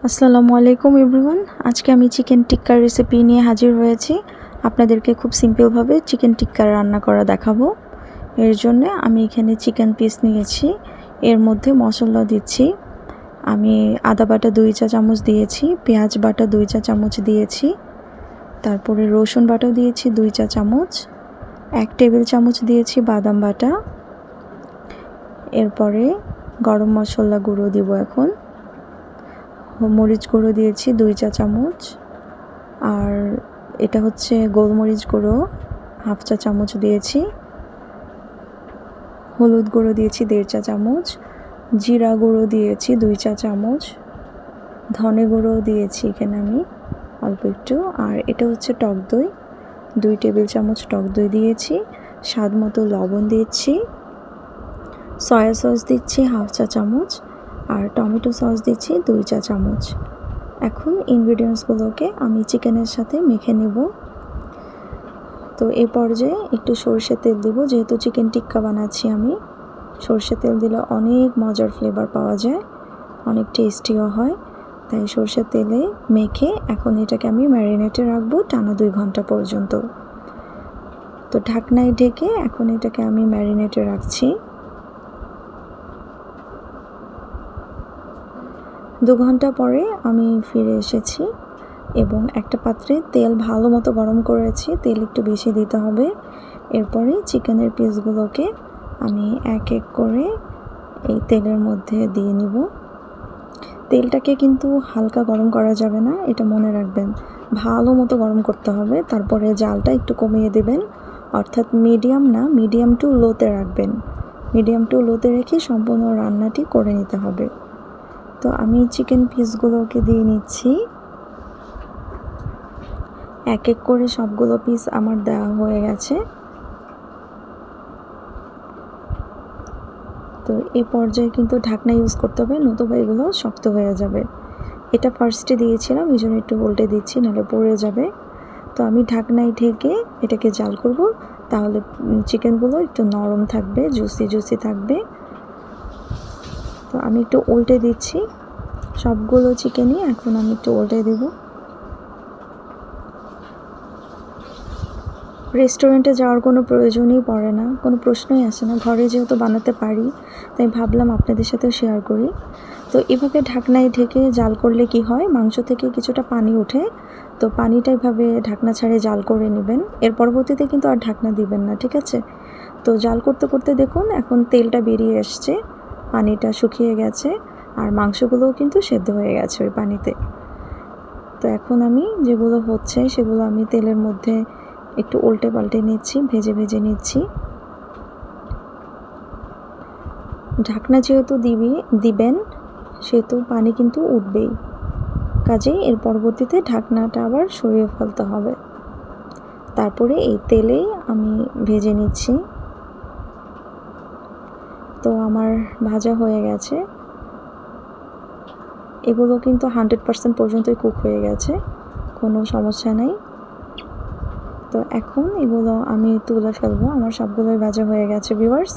আসসালামু আলাইকুম এভরিওয়ান। আজকে আমি চিকেন টিক্কার রেসিপি নিয়ে হাজির হয়েছি। আপনাদেরকে খুব সিম্পলভাবে চিকেন টিক্কা রান্না করা দেখাবো। এর জন্য আমি এখানে চিকেন পিস নিয়েছি, এর মধ্যে মশলা দিচ্ছি। আমি আদা বাটা 2 চা চামচ দিয়েছি, পেঁয়াজ বাটা 2 চা চামচ দিয়েছি, তারপরে রসুন বাটাও দিয়েছি 2 চা চামচ, 1 টেবিল চামচ দিয়েছি বাদাম বাটা। এরপরে গরম মশলা গুঁড়ো দিব, এখন মরিচ গুঁড়ো দিয়েছি 2 চা চামচ, আর এটা হচ্ছে গোলমরিচ গুঁড়ো 1/2 চা চামচ দিয়েছি, হলুদ গুঁড়ো দিয়েছি 1.5 চা চামচ, জিরা গুঁড়ো দিয়েছি 2 চা চামচ, ধনে গুঁড়ো দিয়েছি এখানে আমি অল্প একটু, আর এটা হচ্ছে টক দই 2 টেবিল চামচ টক দই দিয়েছি, স্বাদ মতো লবণ দিচ্ছি, সয়া সস দিচ্ছি 1/2 চা চামচ, আর টমেটো সস দিচ্ছি 2 চা চামচ। এখন ইনগ্রিডিয়েন্টসগুলোকে আমি চিকেনের সাথে মেখে নেব। তো এই পর্যায়ে একটু সরষের তেল দেব, যেহেতু চিকেন টিক্কা বানাচ্ছি আমি। সরষের তেল দিলে অনেক মজার ফ্লেভার পাওয়া যায়, অনেক টেস্টিও হয়, তাই সরষের তেলে মেখে এখন এটাকে আমি ম্যারিনেটে রাখবো টানা 2 ঘন্টা পর্যন্ত। তো ঢাকনায় ঢেকে এখন এটাকে আমি ম্যারিনেটে রাখছি। 2 ঘন্টা পরে আমি ফিরে এসেছি এবং একটা পাত্রে তেল ভালো মতো গরম করেছি, তেল একটু বেশি দিতে হবে। এরপরে চিকেনের পিসগুলোকে আমি এক এক করে এই তেলের মধ্যে দিয়ে নিব। তেলটাকে কিন্তু হালকা গরম করা যাবে না, এটা মনে রাখবেন, ভালো মতো গরম করতে হবে। তারপরে জালটা একটু কমিয়ে দেবেন, অর্থাৎ মিডিয়াম না, মিডিয়াম টু লোতে রাখবেন। মিডিয়াম টু লোতে রেখে সম্পূর্ণ রান্নাটি করে নিতে হবে। তো আমি চিকেন পিসগুলোকে দিয়ে নিচ্ছি, এক এক করে সবগুলো পিস আমার দেওয়া হয়ে গেছে। তো এই পর্যায়ে কিন্তু ঢাকনা ইউজ করতে হবে, নতুবা এগুলো শক্ত হয়ে যাবে। এটা ফার্স্টে দিয়েছিলাম, এই জন্য একটু উল্টে দিচ্ছি, নাহলে পড়ে যাবে। তো আমি ঢাকনায় ঢেকে এটাকে জাল করব, তাহলে চিকেনগুলো একটু নরম থাকবে, জুসি জুসি থাকবে। তো আমি একটু উল্টে দিচ্ছি সবগুলো চিকেনই, এখন আমি একটু উল্টে দেব। রেস্টুরেন্টে যাওয়ার কোনো প্রয়োজনই পড়ে না, কোনো প্রশ্নই আসে না, ঘরে যেহেতু বানাতে পারি তাই ভাবলাম আপনাদের সাথেও শেয়ার করি। তো এভাবে ঢাকনায় ঢেকে জাল করলে কি হয়, মাংস থেকে কিছুটা পানি ওঠে, তো পানিটা এভাবে ঢাকনা ছাড়ে জাল করে নেবেন। এর পরবর্তীতে কিন্তু আর ঢাকনা দিবেন না, ঠিক আছে? তো জাল করতে করতে দেখুন এখন তেলটা বেরিয়ে আসছে, পানিটা শুকিয়ে গেছে, আর মাংসগুলোও কিন্তু সেদ্ধ হয়ে গেছে ওই পানিতে। তো এখন আমি যেগুলো হচ্ছে সেগুলো আমি তেলের মধ্যে একটু উল্টে পাল্টে নিচ্ছি, ভেজে ভেজে নিচ্ছি। ঢাকনা যেহেতু দিবেন সেহেতু পানি কিন্তু উঠবেই, কাজেই এর পরবর্তীতে ঢাকনাটা আবার সরিয়ে ফেলতে হবে। তারপরে এই তেলেই আমি ভেজে নিচ্ছি। তো আমার ভাজা হয়ে গেছে, এগুলো কিন্তু 100% পর্যন্তই কুক হয়ে গেছে, কোনো সমস্যা নেই। তো এখন এগুলো আমি তুলে ফেলবো, আমার সবগুলোই ভাজা হয়ে গেছে। ভিউয়ার্স,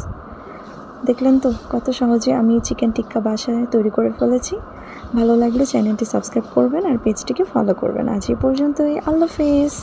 দেখলেন তো কত সহজে আমি চিকেন টিক্কা বাসায় তৈরি করে ফেলেছি। ভালো লাগলে চ্যানেলটি সাবস্ক্রাইব করবেন আর পেজটিকে ফলো করবেন। আজ এই পর্যন্তই, আল্লাহ হাফেজ।